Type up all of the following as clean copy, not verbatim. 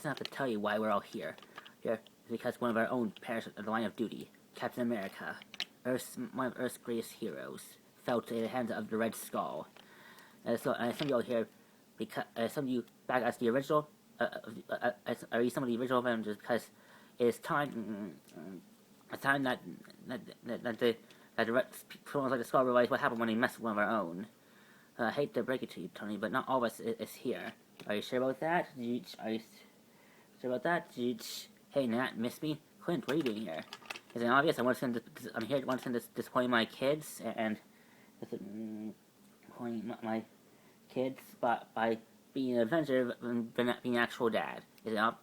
doesn't have to tell you why we're all here. Here is because one of our own perished in the line of duty. Captain America, one of Earth's greatest heroes, fell to the hands of the Red Skull. So some of you all here, because some of you back as the original, are you some of the original Avengers? Because it is time, a time that the criminals like the Skull realize what happened when they messed with one of our own. I hate to break it to you, Tony, but not all of us is here. Are you sure about that? Are you sure about that? Hey, Nat, miss me? Clint, what are you doing here? Is it obvious? I'm here to disappoint my kids and disappoint my kids by being an Avenger and being an actual dad. Is it?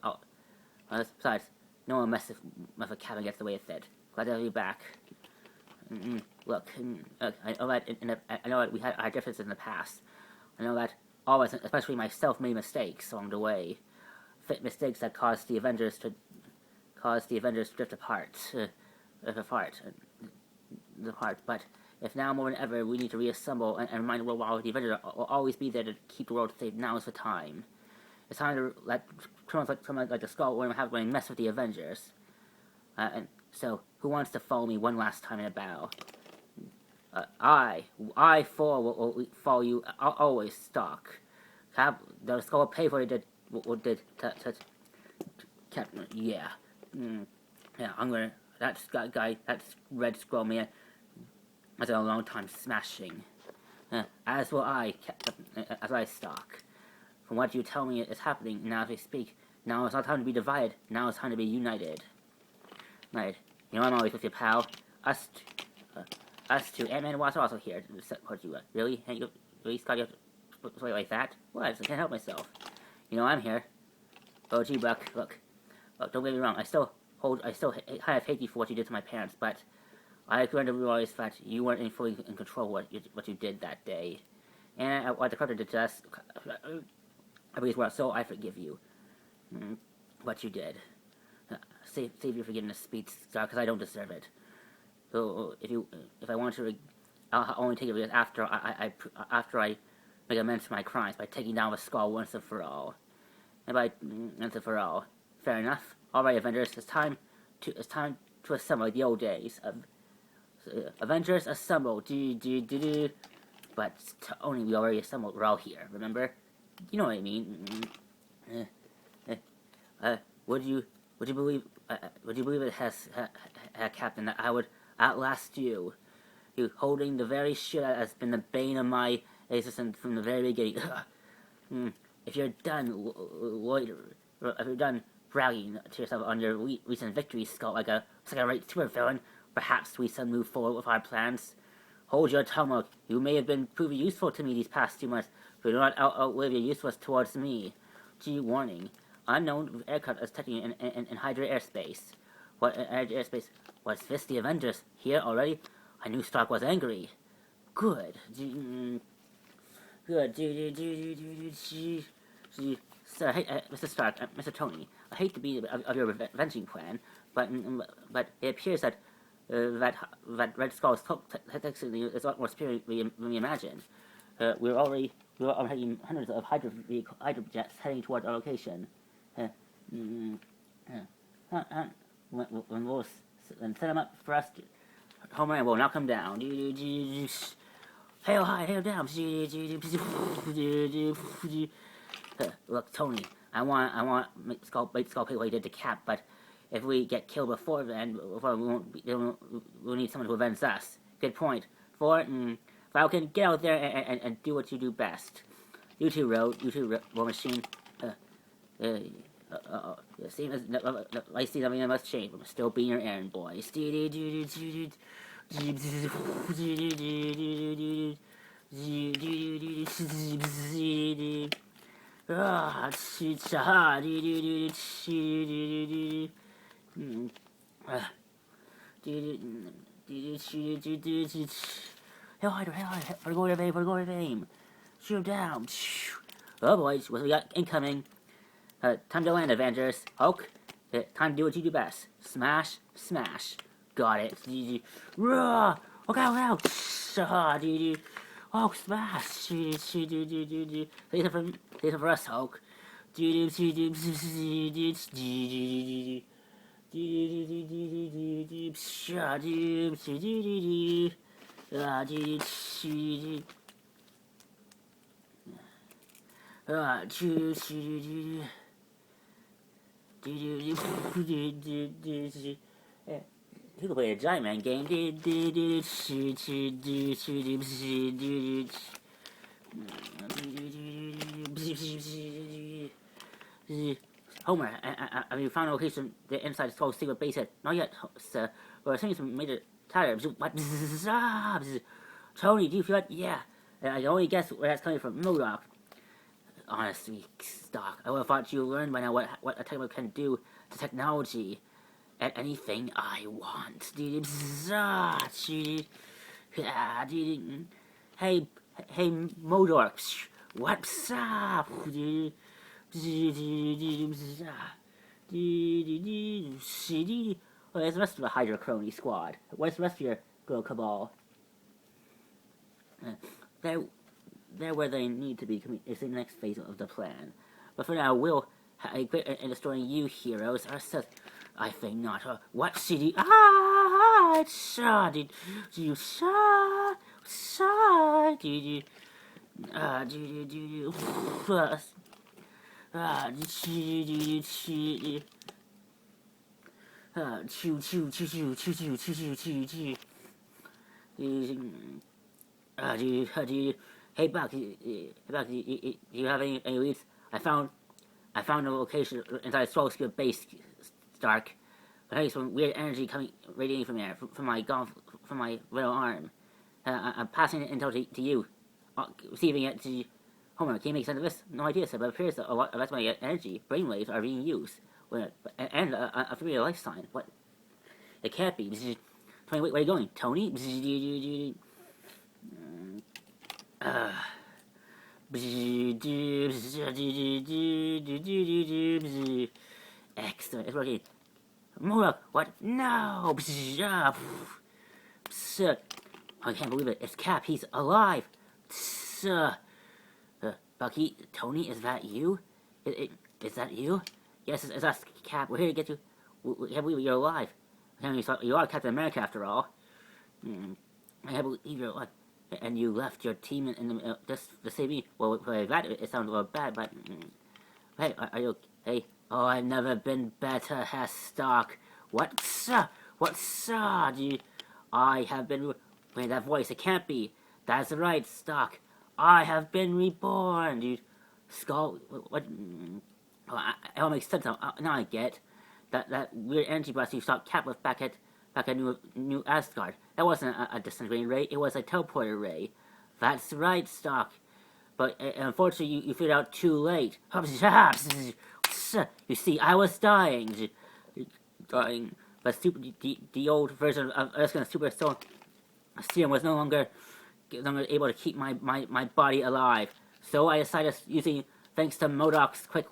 Besides, no one messes with a cat and gets the way it said. Glad to have you back. Look, I know that we had our differences in the past. I know that all of us, especially myself, made mistakes along the way. Mistakes that caused the Avengers to drift apart. But if now more than ever we need to reassemble and remind the world why the Avengers will always be there to keep the world safe, now is the time. It's time to let criminals like the Skull when they mess with the Avengers. And so, who wants to follow me one last time in a battle? I will follow you. I'll always stalk. The Skull will pay for what it did to Captain. Yeah. Yeah, I'm gonna. That Red Skull man, that's a long time smashing. As will I, as I stalk. From what you tell me is happening now as we speak, now it's not time to be divided, now it's time to be united. Right. You know I'm always with you, pal. Us two. Ant-Man and Wasp are also here to support you. Really? Really, Scott, you have to play like that? What? I can't help myself. You know I'm here. Oh, gee, Buck, look, don't get me wrong, I still kind of hate you for what you did to my parents, but I learned to realize that you weren't fully in control of what you did that day. And what the Carter did to us, I believe, well, so I forgive you. What you did. Save your forgiveness speech, because I don't deserve it. So if I want to, I'll only take it after I make amends for my crimes by taking down the Skull once and for all. Fair enough. All right, Avengers, it's time to assemble like the old days. Avengers assemble. But Tony, we already assembled. We're all here. Remember? You know what I mean. Would you believe it has Captain, that I would outlast you holding the very shit that has been the bane of my existence from the very beginning. If you're done if you're done bragging to yourself on your recent victories, Skull, like a right supervillain, perhaps we shall move forward with our plans. Hold your tongue, Look. You may have been proving useful to me these past 2 months, but do not outlive your usefulness towards me. Gee, warning. Unknown aircraft is touching in Hydra airspace. What Hydra airspace? Was this the Avengers here already? I knew Stark was angry. Good. Good. Sir, Mr. Stark, Mr. Tony, I hate to be of your avenging plan, but it appears that Red Skull's technically is a lot more spirited than we imagined. We're already hundreds of Hydra jets heading toward our location. We'll set them up for us. Homeland will knock them down. Hail high, hail down. Look, Tony, I want Skull pay what he did to Cap, but if we get killed before then, we'll need someone to avenge us. Good point. Falcon, get out there and do what you do best. You two, War Machine. I see nothing must change, but I'm still being your errand boy. Hell, Hydra, for the glory of aim. Shoot him down. Oh boys, what we got incoming? Time to land, Avengers. Hulk, time to do what you do best. Smash, smash. Got it. Look out. Hulk, smash. These are for us, Hulk. You could play a Giant Man game. Homer, have you found a location the inside Skull's secret base yet? Not yet, sir. But I think some major tires. What? Tony, do you feel it? Yeah. I can only guess where that's coming from. MODOK. Honestly, Stock, I would have thought you learned by now what a technical can do to technology. And anything I want. Hey, MODOK. What's up? Oh, there's the rest of the Hydra Crony squad. Where's the rest of your girl cabal? They're where they need to be. It's the next phase of the plan. But for now, we'll quit in destroying you heroes. I think not. What CD? Did you Hey Buck, you have any leads? I found a location inside Swallow's base, Stark. But hey, some weird energy radiating from there, from my little arm. I'm passing it intel to you, receiving it to Homer. Can you make sense of this? No idea, sir, but it appears that a lot of my energy, brainwaves, are being used. And a familiar life sign. What? It can't be. Tony, where are you going? Tony? Excellent. It's working. MODOK, what? No! I can't believe it. It's Cap. He's alive. Bucky, Tony, is that you? Is that you? Yes, it's us, Cap. We're here to get you. We can't believe you're alive. You are Captain America, after all. I can't believe you're alive. And you left your team in the just to save me. Well, that it sounds a little bad, but hey, are you okay? Oh, I've never been better, Stock. What's up? I have been. Wait, that voice. It can't be. That's right, Stock. I have been reborn, dude. Skull. What? Oh, it all makes sense now. Now I get that weird energy blast you saw Cap with back at New Asgard. That wasn't a disintegrating ray. It was a teleporter ray. That's right, Stock. But unfortunately, you figured out too late. You see, I was dying. But the old version of Erskine's super soul serum was no longer able to keep my body alive. So I decided, thanks to MODOK's quick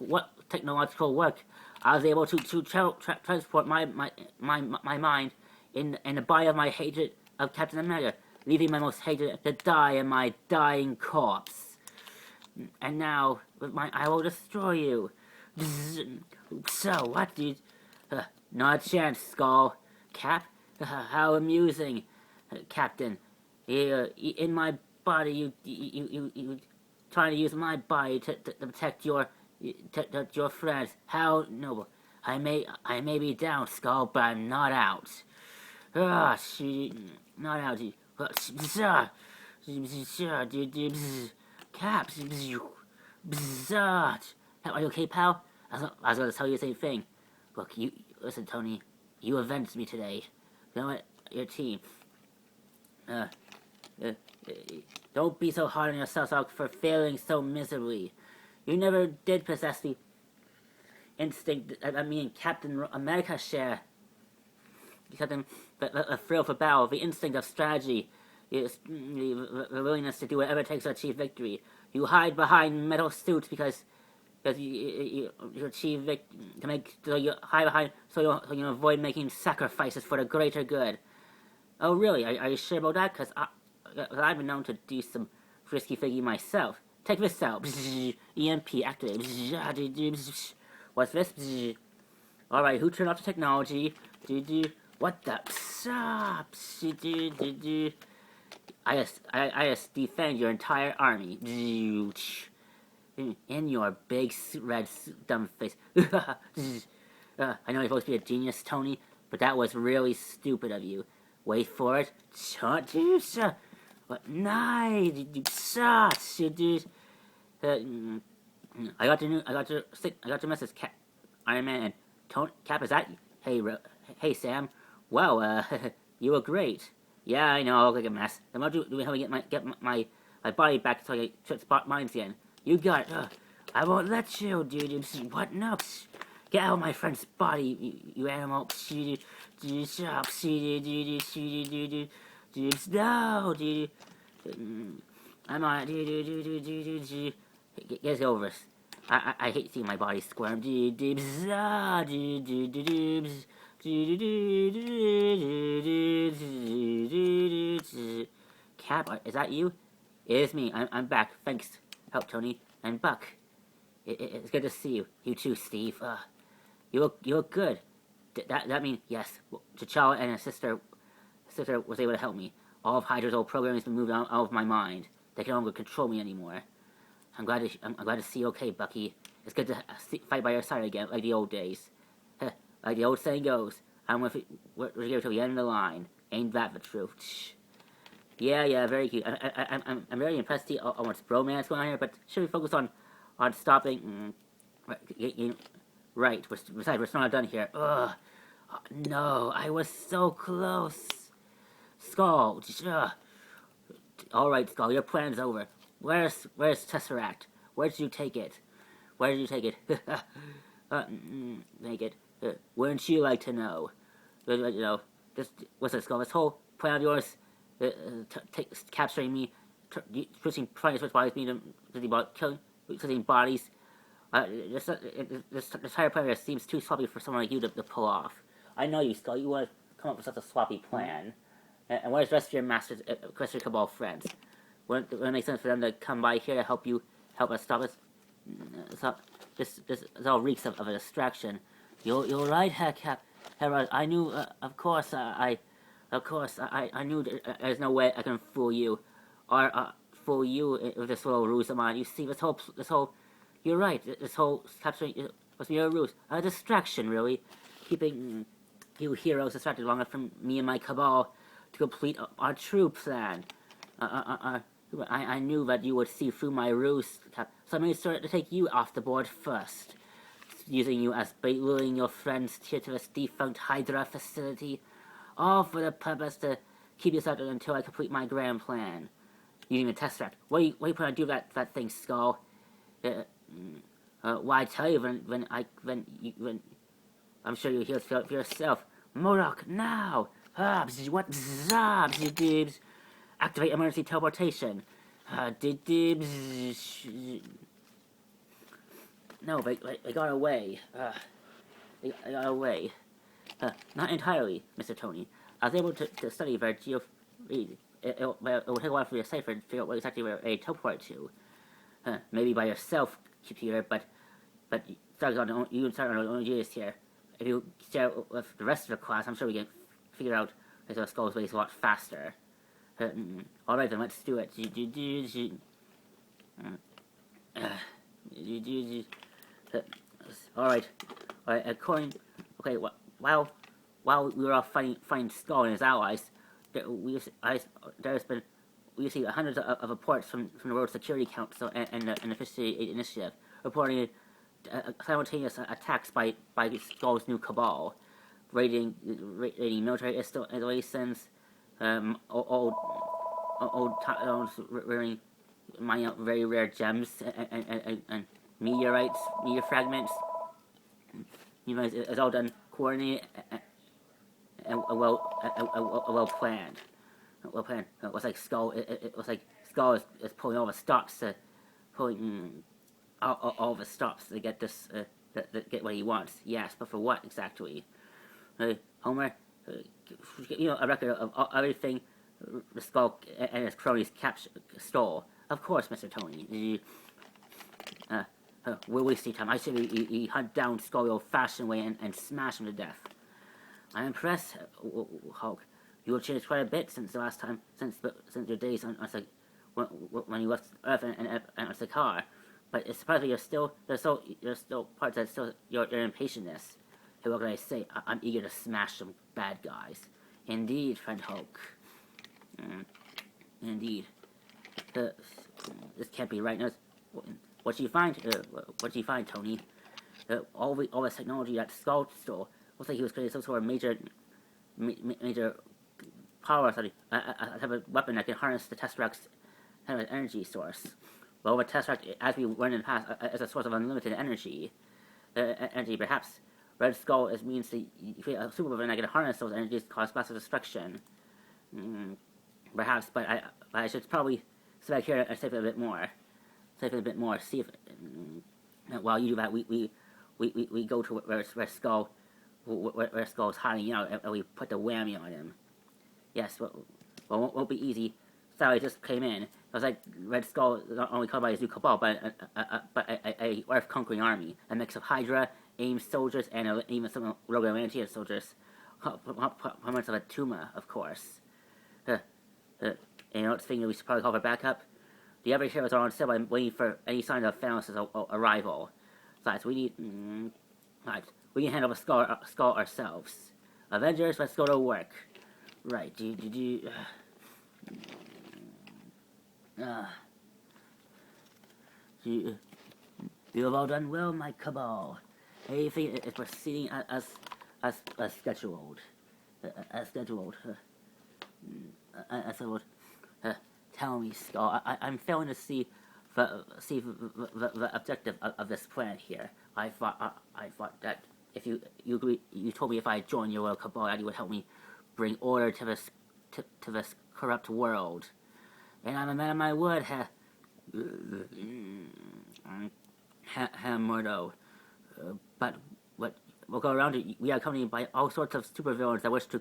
technological work, I was able to transport my mind in the body of my hatred of Captain America, leaving my most hated to die in my dying corpse. And now, I will destroy you. So, what did... not a chance, Skull. Cap? How amusing, Captain. In my body, you trying to use my body to protect your friends. How noble. I may be down, Skull, but I'm not out. Not out. Cap. Are you okay, pal? I was going to tell you the same thing. Look, listen, Tony. You avenged me today. You know what? Your team. Don't be so hard on yourself for failing so miserably. You never did possess the instinct that me and Captain America share. The thrill for battle, the instinct of strategy, the willingness to do whatever it takes to achieve victory. You hide behind metal suits because you achieve you hide behind so you avoid making sacrifices for the greater good. Oh really? Are you sure about that? Because I've been known to do some frisky figgy myself. Take this out. EMP activate. What's this? Alright, who turned off the technology? What the? I just defend your entire army. In your big red dumb face. I know you're supposed to be a genius, Tony, but that was really stupid of you. Wait for it. But nice. I got your message, Iron Man and Cap. Is that? Hey, Sam. Well, you were great. Yeah, I know. I look like a mess. Then what do we help me get my body back so I can spot mines again? You got it. I won't let you, dude. What? No. Get out of my friend's body, you animal. No, dude. I'm on it. Get over this. I hate seeing my body squirm. Cap, is that you? It is me. I'm back. Thanks. Help, Tony. And Buck. It's good to see you. You too, Steve. You look good. That means yes. T'Challa and his sister was able to help me. All of Hydra's old programming has been moved out of my mind. They can no longer control me anymore. I'm glad to see you okay, Bucky. It's good to fight by your side again, like the old days. Like the old saying goes, we're here till the end of the line. Ain't that the truth? Yeah, very cute. I'm very impressed to see how much bromance going on here, but should we focus on stopping? Right. Besides, we're still not done here. Ugh. No, I was so close. Skull. All right, Skull. Your plan's over. Where's Tesseract? Where did you take it? Make it. Wouldn't you like to know? What's it, Skull? This whole plan of yours, capturing me, trying to switch bodies, killing bodies. This entire plan seems too sloppy for someone like you to pull off. I know you, Skull. You want to come up with such a sloppy plan. And where's the rest of your masters, rest of your Cabal friends? Wouldn't it make sense for them to come by here to help us stop us? This all reeks of a distraction. You're right, Cap. I knew, of course, I knew there's no way I can fool you, or fool you with this little ruse of mine. You see, this whole, you're right. This whole capturing was mere ruse, a distraction, really, keeping you heroes distracted long enough from me and my Cabal to complete our true plan. I knew that you would see through my ruse, Cap, so I made sure to take you off the board first, using you as bait, luring your friends here to this defunct Hydra facility, all for the purpose to keep you separate until I complete my grand plan. Using the Tesseract. What are you planning to do that thing, Skull? Why tell you when I'm sure you hear it for yourself. Murdoch, now! What? Activate emergency teleportation. No, they got away. They got away. Not entirely, Mr. Tony. I was able to study their it will take a while for your cipher to figure out what exactly they teleport to. Maybe by yourself, computer, but you start on your own genius here. If you share with the rest of the class, I'm sure we can figure out the Skull's ways a lot faster. Alright then, let's do it. Alright, while we were all fighting Skull and his allies, we received hundreds of reports from the World Security Council and the Efficiency Initiative, reporting simultaneous attacks by Skull's new Cabal, raiding military installations, old mining out very rare gems and meteor fragments. It's all done coordinated and well planned. It was like Skull. It was like Skull is pulling all the stops all the stops to get this get what he wants. Yes, but for what exactly? Homer, a record of everything the Skull and his cronies stole. Of course, Mr. Tony. We're wasting time. I say we hunt down Skull the old-fashioned way and smash him to death. I'm impressed, Hulk. You have changed quite a bit since the last time, since your days on when you left Earth and on the car. But it's surprising there's still parts that still your impatientness. Hey, what can I say? I'm eager to smash some bad guys. Indeed, friend Hulk. Indeed. This can't be right. No, what do you find? What do you find, Tony? All this technology that Skull stole. Looks like he was creating some sort of major power, a type of weapon that can harness the Tesseract's kind of energy source. Well, the Tesseract, as we learned in the past, is a source of unlimited energy. Perhaps Red Skull means to create a super weapon that can harness those energies to cause massive destruction. Perhaps, but I should probably sit back here and save it a bit more. See if while you do that, we go to where Skull's hiding out, and we put the whammy on him. Yes, well, won't be easy. Sally just came in. It was like Red Skull not only called by his new cabal, but a Earth-conquering army, a mix of Hydra, AIM soldiers, and even some rogue Atlantean soldiers. Parts of a Tuma, of course. And you know, thinking we should probably call for backup. The other heroes are on standby waiting for any sign of Thanos' arrival. Besides, we need... right, we can handle the skull ourselves. Avengers, let's go to work. Right, you have all done well, my cabal. Everything is proceeding as scheduled. As scheduled. Tell me, Skull. I'm failing to see the objective of this plan here. I thought that if you told me if I joined your royal cabal that you would help me bring order to this corrupt world. And I'm a man of my word, Murdo. But we'll go around it. We are accompanied by all sorts of supervillains that wish to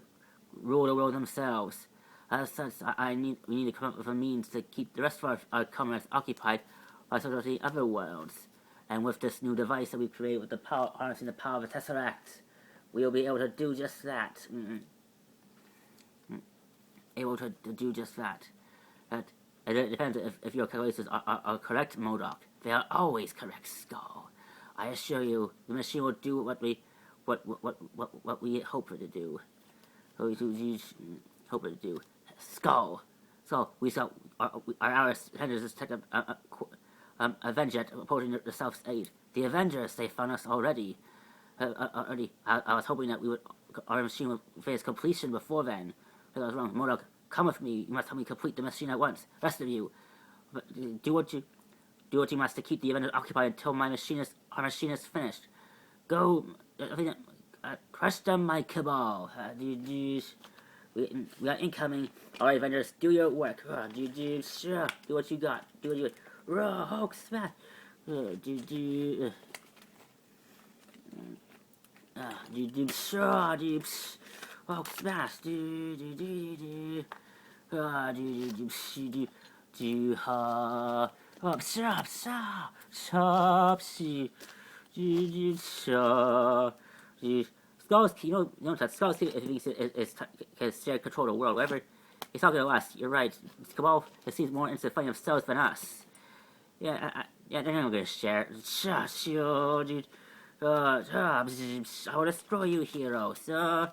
rule the world themselves. As such, we need to come up with a means to keep the rest of our comrades occupied by some of the other worlds. And with this new device that we create with harnessing the power of the Tesseract, we will be able to do just that. Able to do just that. It depends if your calculations are correct, MODOK. They are always correct, Skull. I assure you, the machine will do what we hope it to do. Hope it to do. Skull. So we saw our Avengers detected Avenger opposing the South's aid. The Avengers, they found us already. I was hoping that our machine would face completion before then. But I was wrong. MODOK, come with me. You must help me complete the machine at once. Rest of you, do what you must to keep the Avengers occupied until our machine is finished. Go, crush them, my cabal. We are incoming. All right, Avengers, do your work. Sure, do what you got. Do what you got. Hulk smash. Hulk smash. Skull's key, you know that Skull's key is share control of the world. Whatever he's talking to us, you're right. Cabal seems more into fighting themselves than us. Yeah, they're not gonna share. Dude. I will destroy you, heroes. Time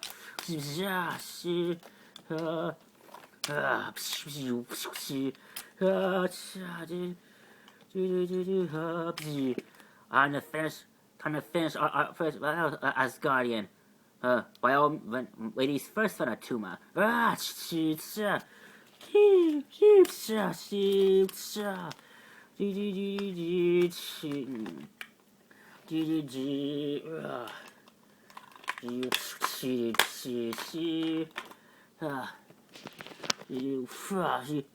to finish our first Asgardian. By all ladies first on a Tuma.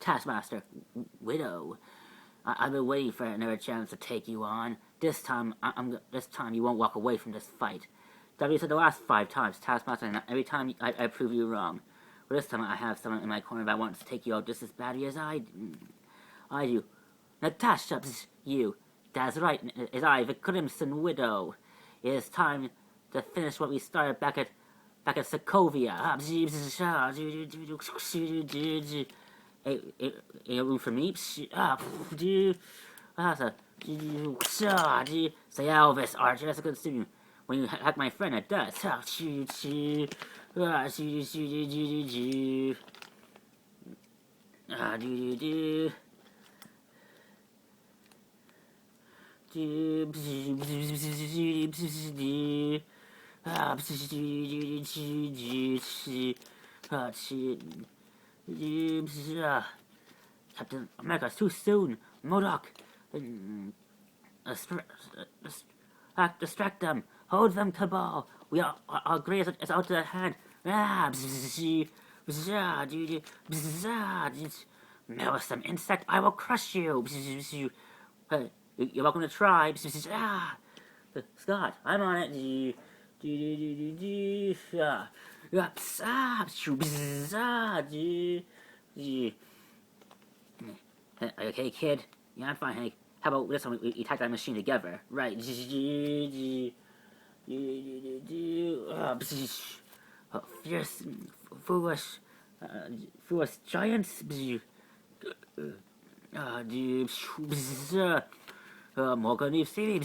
Taskmaster, Widow. I've been waiting for another chance to take you on. This time you won't walk away from this fight. W said the last 5 times, Taskmaster, and every time I prove you wrong. But this time I have someone in my corner that wants to take you out just as badly as I do. Natasha, you. That's right, it's I, the Crimson Widow. It is time to finish what we started back at Sokovia. A room for me? Say Elvis, Archie, that's a good student. When you hack my friend, it does. Captain America, too soon. MODOK, distract them. Hold them, Cabal. We are our grace is out of their hand. Meddlesome insect, I will crush you. You're welcome to try. Scott, I'm on it. Okay, kid? Yeah, I'm fine, Hank. How about this one? We attack that machine together. Right. Fierce, foolish, foolish giants. Morgan, you see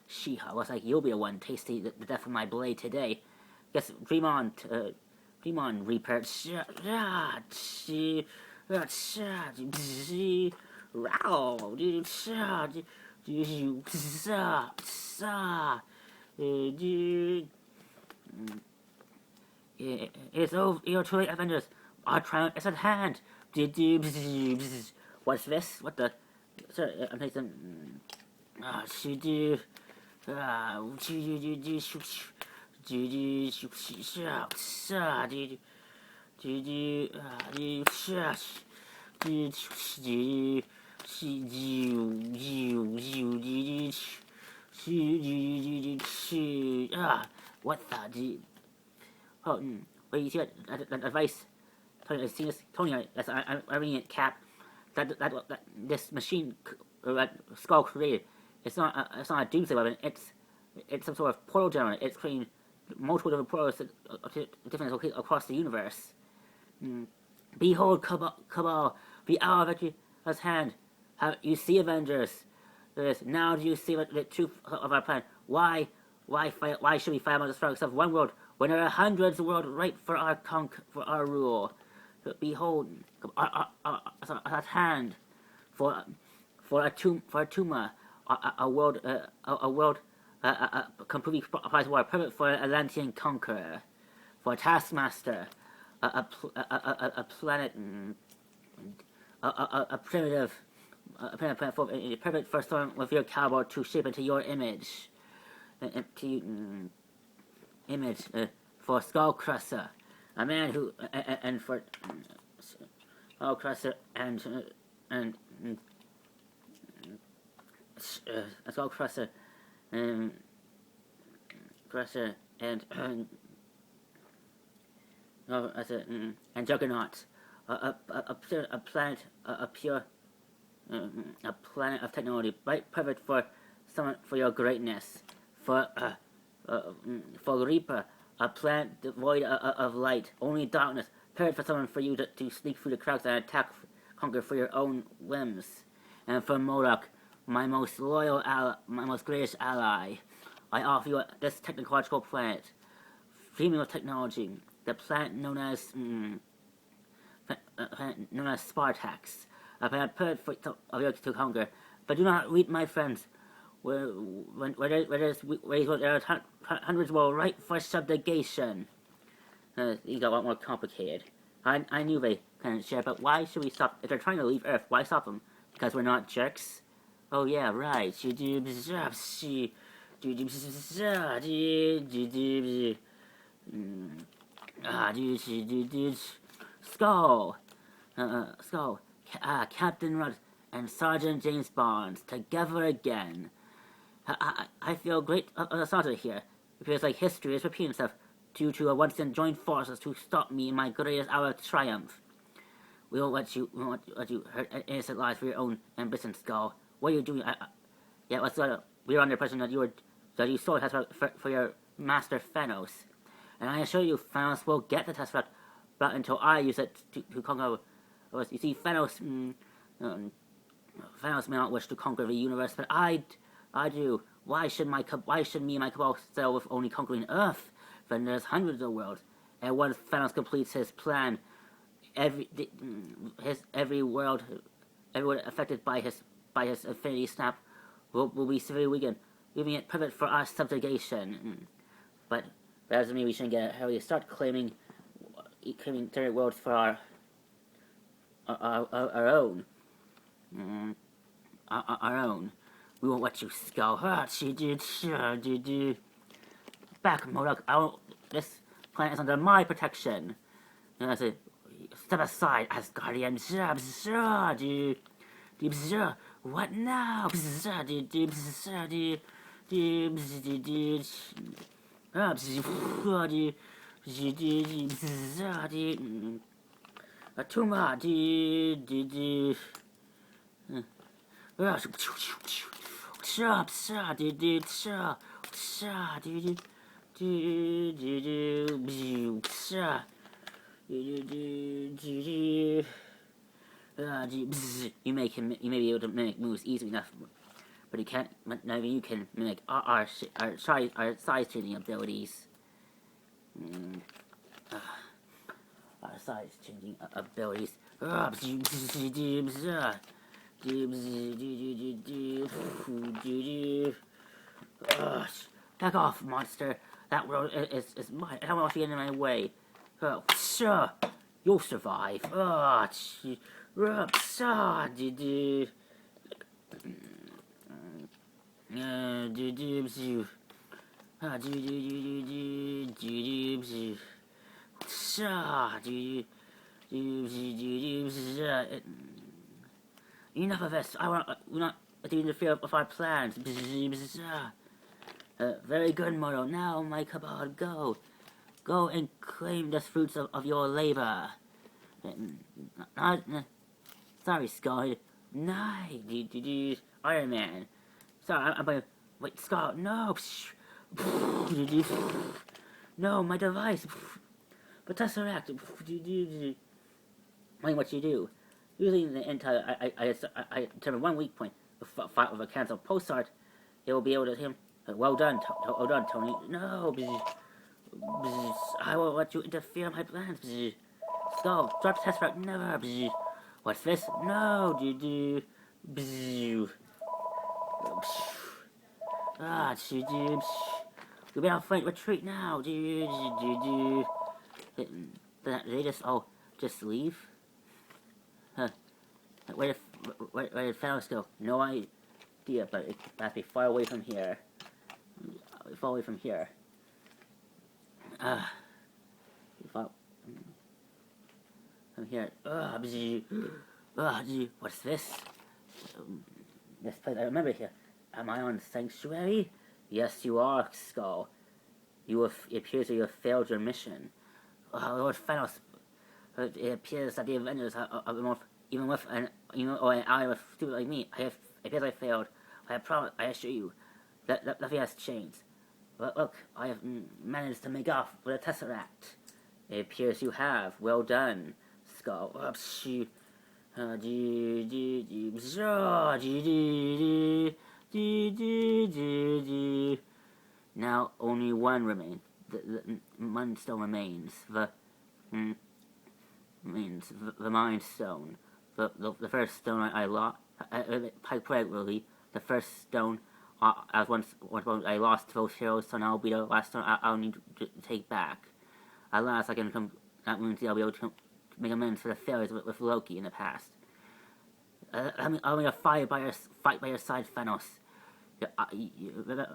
She-Hulk, looks like you'll be the one tasting the death of my blade today. Guess dream on, Reaper. It's over, you're truly Avengers. Our triumph is at hand. What's this? What the? Sorry, I'm taking what the? Oh, wait, you see that advice? Tony, I'm reading it, Cap. That this machine, that Skull created, it's not a doomsday weapon. It's some sort of portal generator. It's creating multiple different portals different locations across the universe. Behold, Cabal, the hour of victory has hand. You see, Avengers. Now do you see the truth of our plan? Why should we fight among the strikes of one world when there are hundreds of worlds ripe for our rule? Behold, at hand for a Tuma, a world completely applies war, perfect for an Atlantean conqueror, for a Taskmaster, a planet, a primitive planet perfect for someone with your caliber to shape into your image, for Skullcrusher, a man who and for Skullcrusher and Skullcrusher Crusher and Juggernaut, a planet, a pure, a planet of technology, right, perfect for someone for your greatness, for Reaper, a planet devoid of light, only darkness, perfect for someone for you to sneak through the cracks and conquer for your own whims, and for MODOK, my most loyal ally, my most greatest ally, I offer you this technological planet, female technology, the planet known as Spartax, a planet perfect for to conquer. But do not read, my friends, where there are hundreds of worlds right for subjugation. These got a lot more complicated. I knew they couldn't share, but why should we stop? If they're trying to leave Earth, why stop them? Because we're not jerks? Oh yeah, right. Skull. Skull. Captain Rudd and Sergeant James Bond together again. I feel great nostalgia here. It feels like history is repeating itself due to a once in joined forces to stop me in my greatest hour of triumph. We won't let you hurt innocent lives for your own ambition, Skull. What are you doing? Yeah, we were under the impression that you stole the Tesseract for your master Thanos. And I assure you, Thanos will get the Tesseract, but until I use it to conquer. You see, Thanos may not wish to conquer the universe, but I do. Why should me and my cabal settle with only conquering Earth? Then there's hundreds of worlds, and once Thanos completes his plan, every world affected by his Infinity Snap will be severely weakened, leaving it perfect for our subjugation. But that doesn't mean we shouldn't get hurry to start claiming third worlds for our own. Our own. We won't let you, Skull. Back, MODOK. This planet is under my protection. Step aside, Asgardian. What now? Atuma. You may be able to mimic moves easily enough, but you can't. Not even you can mimic our size changing abilities. Our size changing abilities. Back off, monster. That world is mine. I don't want you to get in my way. Sure. You'll survive. Enough of this. We're not to interfere with our plans. Very good, Moro. Now, my cabal, go. Go and claim the fruits of your labor. Sorry, Skull. Iron Man. Sorry, I'm wait, Skull. No. No, my device. But Tesseract. Mind what you do. Usually in the entire, I determine one weak point. Fight with a cancelled postcard. It will be able to him. Well done, Tony. No. I won't let you interfere in my plans. Skull, drop the Tesseract. Never. What's this? No. We better fight. Retreat now. Did they just leave? Huh. Where did Thanos go? No idea, but it has to be far away from here. Far away from here. From here. What's this? This place, I remember here. Am I on Sanctuary? Yes, you are, Skull. It appears that you have failed your mission. Lord Thanos, it appears that the Avengers even with an ally with stupid like me, it appears I failed. I assure you, that nothing has changed. But look, I have managed to make off with a Tesseract. It appears you have. Well done, Skull. Now only one remains. One still remains. The Mind Stone. The first stone I lost. Regularly, the first stone I lost to those heroes, so now will be the last stone I'll need to take back. At last, I can come. That means I'll be able to make amends for the failures with Loki in the past. I'm gonna fight by your side, Thanos. Yeah,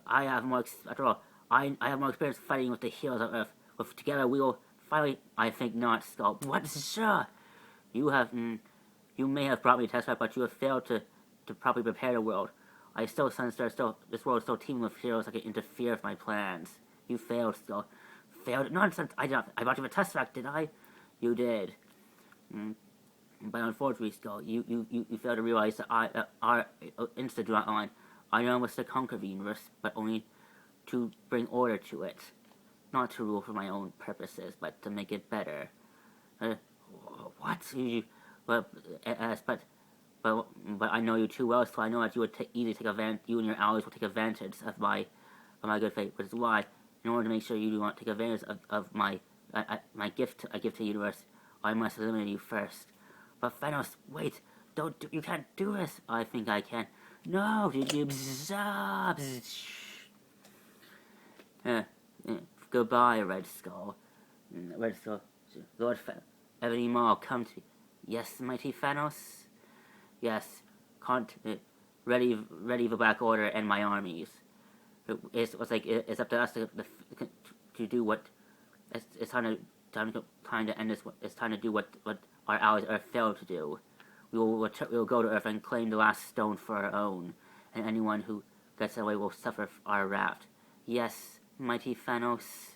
I have more. After all, I have more experience fighting with the heroes of Earth. With together, we will finally. I think not, Skull. What? Sure. You have. You may have brought me to test fight, but you have failed to properly prepare the world. I still sense this world is still teeming with heroes that can interfere with my plans. You failed, Skull. Failed? Nonsense. I did not. I brought you a test fact, did I? You did. But unfortunately, Skull, you failed to realize that our instant line. I know was to conquer the universe, but only to bring order to it. Not to rule for my own purposes, but to make it better. What? But I know you too well, so I know that you would easily take advantage. You and your allies will take advantage of my good fate, which is why, in order to make sure you do not take advantage of my gift, I give to the universe, I must eliminate you first. But Thanos, wait! You can't do this. I think I can. No! Goodbye, Red Skull. Red Skull. Lord Ebony Maw, come to me. Yes, mighty Thanos? Yes. Ready the Black Order and my armies. It's up to us to do what... It's time to end this. It's time to do what our allies Earth failed to do. We will go to Earth and claim the last stone for our own, and anyone who gets away will suffer our wrath. Yes, mighty Thanos.